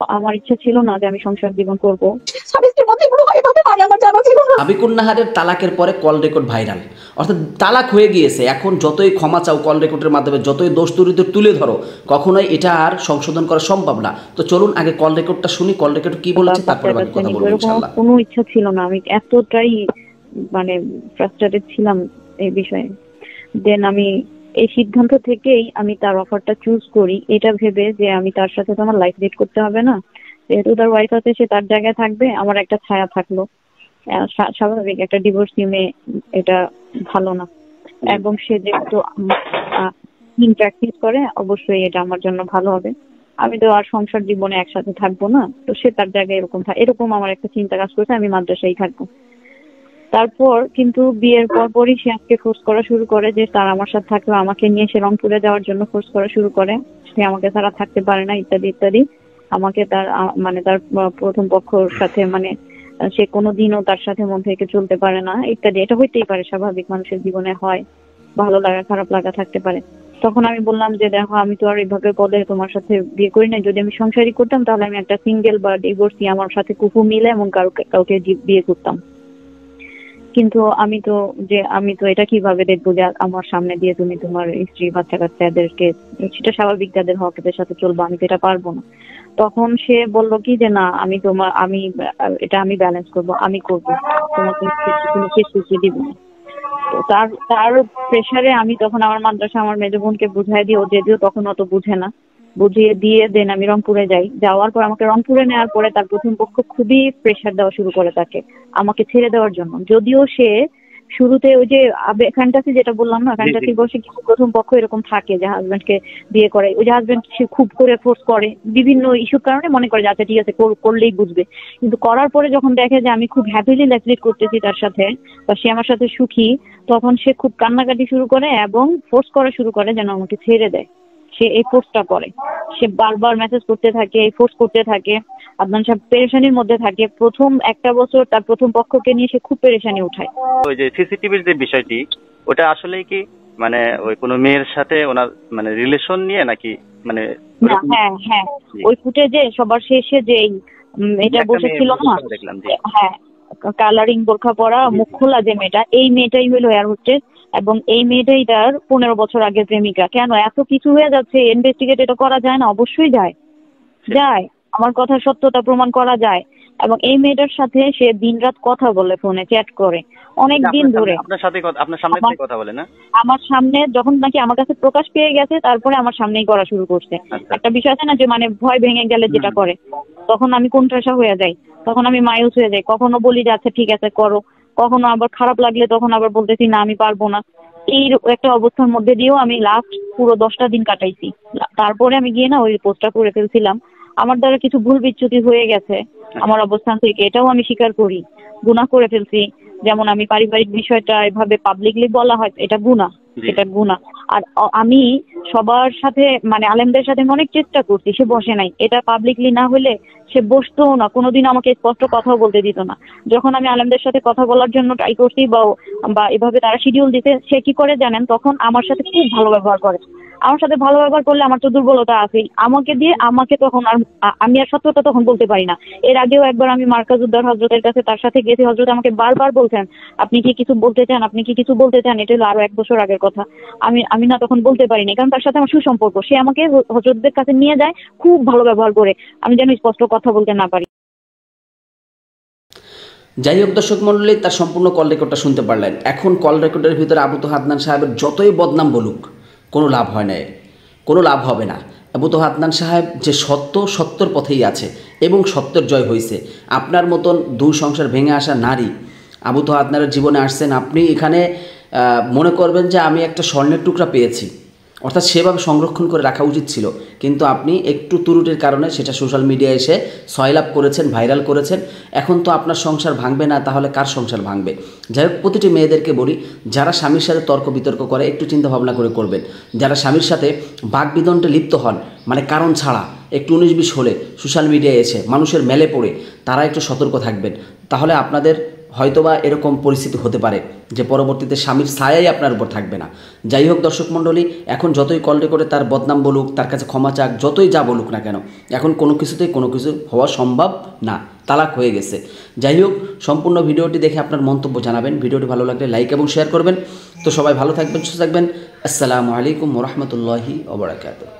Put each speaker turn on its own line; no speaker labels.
আমার ইচ্ছা ছিল না যে আমি সংসার জীবন করব।
আবিকুন নাহারের তালাকের পরে কল রেকর্ড ভাইরাল, অর্থাৎ তালাক হয়ে গিয়েছে, এখন যতই ক্ষমা চাও কল রেকর্ডের মাধ্যমে, যতই দোষ ত্রুটি তুলে ধরো, কখনোই এটা আর সংশোধন করা সম্ভব না। তো চলুন আগে কল রেকর্ডটা শুনি, কল রেকর্ড কি বলেছে, তারপরে বাকি কথা বলবো ইনশাআল্লাহ।
কোনো ইচ্ছা ছিল না, আমি এতটাই মানে ফ্রাস্ট্রেটেড ছিলাম এই বিষয়ে। দেন আমি এই সিদ্ধান্ত থেকেই আমি তার অফারটা চুজ করি, এটা ভেবে যে আমি তার সাথে তো আমার লাইফ লিড করতে হবে না, যেহেতু তার ওয়াইফ আছে, সে তার জায়গায় থাকবে, আমার একটা ছায়া থাকলো। স্বাভাবিক একটা ডিভোর্স নিয়ে এটা ভালো না, এবং সে যেহেতু প্র্যাকটিস করে অবশ্যই এটা আমার জন্য ভালো হবে। আমি তো আর সংসার জীবনে একসাথে থাকবো না, তো সে তার জায়গায় এরকম আমার একটা চিন্তা কাজ করছে, আমি মাদ্রাসায় থাকবো। তারপর কিন্তু বিয়ের পরই সে আজকে ফোর্স করা শুরু করে যে তার আমার সাথে থাকবে, আমাকে নিয়ে সে রংপুরে যাওয়ার জন্য ফোর্স করা শুরু করে, সে আমাকে ছাড়া থাকতে পারে না, ইত্যাদি ইত্যাদি। আমাকে তার মানে তার প্রথম পক্ষর সাথে মানে সে কোনোদিনও তার সাথে মন থেকে চলতে পারে না, ইত্যাদি। এটা হইতেই পারে, স্বাভাবিক, মানুষের জীবনে হয়, ভালো লাগা খারাপ লাগা থাকতে পারে। তখন আমি বললাম যে দেখো, আমি তো আর এইভাবে বলে তোমার সাথে বিয়ে করি না, যদি আমি সংসারই করতাম তাহলে আমি একটা সিঙ্গেল বা ডিভোর্সি আমার সাথে কুকু মিলে এমন কাউকে বিয়ে করতাম। কিন্তু আমি তো এটা কিভাবে দেখবো যে আমার সামনে দিয়ে তুমি তোমার স্ত্রী বাচ্চা কাচ্চা এদেরকে, সেটা স্বাভাবিক, তাদের হক, এদের সাথে চলবো, আমি তো এটা পারবো না। তখন সে বলল কি যে না, এটা আমি ব্যালেন্স করবো, আমি করবো, তোমাকে কোনো কিছু দিব না। তো তার প্রেসারে আমি তখন আমার মাদ্রাসা আমার মেজ বোনকে বুঝাই দিই, ও যদিও তখন অত বুঝে না, বুঝিয়ে দিয়ে দেন আমি রংপুরে যাই। যাওয়ার পর আমাকে রংপুরে নেওয়ার পরে তার প্রথম পক্ষ খুবই প্রেসার দেওয়া শুরু করে তাকে, আমাকে ছেড়ে দেওয়ার জন্য। যদিও সে শুরুতে ওই যে ফ্যান্টাসি যেটা বললাম না, ফ্যান্টাসি বসে কিছু প্রথম পক্ষ এরকম থাকে যে হাজবেন্ডকে বিয়ে করে, ওই যে হাজবেন্ড সে খুব করে ফোর্স করে বিভিন্ন ইস্যুর কারণে, মনে করে যে আচ্ছা ঠিক আছে করলেই বুঝবে। কিন্তু করার পরে যখন দেখে যে আমি খুব হ্যাপিলি লাইফ লিড করতেছি তার সাথে, বা সে আমার সাথে সুখী, তখন সে খুব কান্নাকাটি শুরু করে এবং ফোর্স করা শুরু করে যেন আমাকে ছেড়ে দেয়। সে এই ফোর্সটা করে, সে বারবার মেসেজ করতে থাকে, এই ফোর্স করতে থাকে। আদনান সাহেব পেরেশানির মধ্যে থাকে। প্রথম একটা বছর তার প্রথম পক্ষকে নিয়ে সে খুব পেরেশানি উঠায়।
ওই যে সিসিটিভির যে বিষয়টি, ওটা আসলে কি মানে ওই কোনো মেয়ের সাথে ওনার মানে রিলেশন নিয়ে নাকি মানে?
হ্যাঁ হ্যাঁ, ওই ফুটেজে সবার শেষে যে এটা বসেছিল না, হ্যাঁ, কালারিং বোরখা পরা মুখ খোলা যে মেয়েটা, এই মেয়েটাই হলো এয়ার হোস্টেস, এবং এই মেয়েটাই তার 15 বছর আগের প্রেমিকা। কেন এত কিছু হয়ে যাচ্ছে, ইনভেস্টিগেট এটা করা যায় না? অবশ্যই যায়, আমার কথা সত্যতা প্রমাণ করা যায়। এবং এই মেয়েটার সাথে সে দিনরাত কথা বলে, ফোনে চ্যাট করে অনেক দিন ধরে।
আপনার সামনে কথা বলে না?
আমার সামনে যখন নাকি আমার কাছে প্রকাশ পেয়ে গেছে, তারপরে আমার সামনেই করা শুরু করছে। একটা বিষয় আছে না যে মানে ভয় ভেঙে গেলে যেটা করে, তখন আমি কোণঠাসা হয়ে যাই, তখন আমি মায়ুস হয়ে যাই। কখনো বলি যে আচ্ছা ঠিক আছে করো, কখনো আবার খারাপ লাগলে তখন আবার বলতেছি না আমি পারবো না। এই একটা অবস্থার মধ্যে দিয়েও আমি লাস্ট পুরো 10টা দিন কাটাইছি। তারপরে আমি গিয়ে না ওই পোস্টটা করে ফেলছিলাম। আমার দ্বারা কিছু ভুল বিচ্যুতি হয়ে গেছে আমার অবস্থান থেকে, এটাও আমি স্বীকার করি, গুনাহ করে ফেলছি। যেমন আমি পারিবারিক বিষয়টা এভাবে পাবলিকলি বলা হয়, এটা গুনাহ, এটা গুনাহ। আর আমি সবার সাথে মানে আলেমদের সাথে অনেক চেষ্টা করছি, সে বসে নাই। এটা পাবলিকলি না হলে সে বসতো না, কোনোদিন আমাকে স্পষ্ট কথাও বলতে দিত না। যখন আমি আলেমদের সাথে কথা বলার জন্য ট্রাই করছি বা এভাবে তারা শিডিউল দিতে, সে কি করে জানেন? তখন আমার সাথে খুব ভালো ব্যবহার করে। আমার সাথে ভালো ব্যবহার করলে আমার তো দুর্বলতা আছেই, আমাকে তখন আর আমি আর সত্যতা তখন বলতে পারি না। এর আগেও একবার আমি মার্কাজউদ্দৌর হযরতের কাছে তার সাথে গেছি, হযরত আমাকে বারবার বলছেন আপনি কি কিছু বলতে চান, আপনি কি কিছু বলতে চান। এটা হলো আরো 1 বছর আগের কথা। আমি না তখন বলতে পারিনি, কারণ তার সাথে আমার সুসম্পর্ক। সে আমাকে হযরতদের কাছে নিয়ে যায়, খুব ভালো ব্যবহার করে, আমি যেন স্পষ্ট কথা বলতে না পারি।
যাই হোক দর্শক মণ্ডলী, তার সম্পূর্ণ কল রেকর্ডটা শুনতে পারলেন। এখন কল রেকর্ডের ভিতরে আবু তোহা আদনান সাহেবের যতই বদনাম বলুক কোনো লাভ হয় না, কোনো লাভ হবে না। আবু তোহা আদনান সাহেব যে সত্যর পথেই আছে এবং সত্যের জয় হয়েছে। আপনার মতন 2 সংসার ভেঙে আসা নারী আবু তোহা আদনানের জীবনে আসছেন, আপনি এখানে মনে করবেন যে আমি একটা স্বর্ণের টুকরা পেয়েছি, অর্থাৎ সেভাবে সংরক্ষণ করে রাখা উচিত ছিল। কিন্তু আপনি একটু ত্রুটির কারণে সেটা সোশ্যাল মিডিয়ায় এসে সয়লাভ করেছেন, ভাইরাল করেছেন। এখন তো আপনার সংসার ভাঙবে না, তাহলে কার সংসার ভাঙবে? যাই হোক, প্রতিটি মেয়েদেরকে বলি, যারা স্বামীর সাথে তর্ক বিতর্ক করে একটু চিন্তা ভাবনা করে করবেন। যারা স্বামীর সাথে বাকবিতণ্ডে লিপ্ত হন, মানে কারণ ছাড়া একটু 19-20 হলে সোশ্যাল মিডিয়ায় এসে মানুষের মেলে পড়ে, তারা একটু সতর্ক থাকবেন। তাহলে আপনাদের হয়তোবা এরকম পরিস্থিতি হতে পারে যে পরবর্তীতে স্বামীর ছায়াই আপনার উপর থাকবে না। যাই হোক দর্শক মণ্ডলী, এখন যতই কল রেকর্ডে তার বদনাম বলুক, তার কাছে ক্ষমা চাক, যতই যা বলুক না কেন, এখন কোনো কিছুতেই কোনো কিছু হওয়া সম্ভব না, তালাক হয়ে গেছে। যাই হোক, সম্পূর্ণ ভিডিওটি দেখে আপনার মন্তব্য জানাবেন। ভিডিওটি ভালো লাগলে লাইক এবং শেয়ার করবেন। তো সবাই ভালো থাকবেন, সুস্থ থাকবেন। আসসালামু আলাইকুম ওয়া রাহমাতুল্লাহি ওয়া বারাকাতুহু।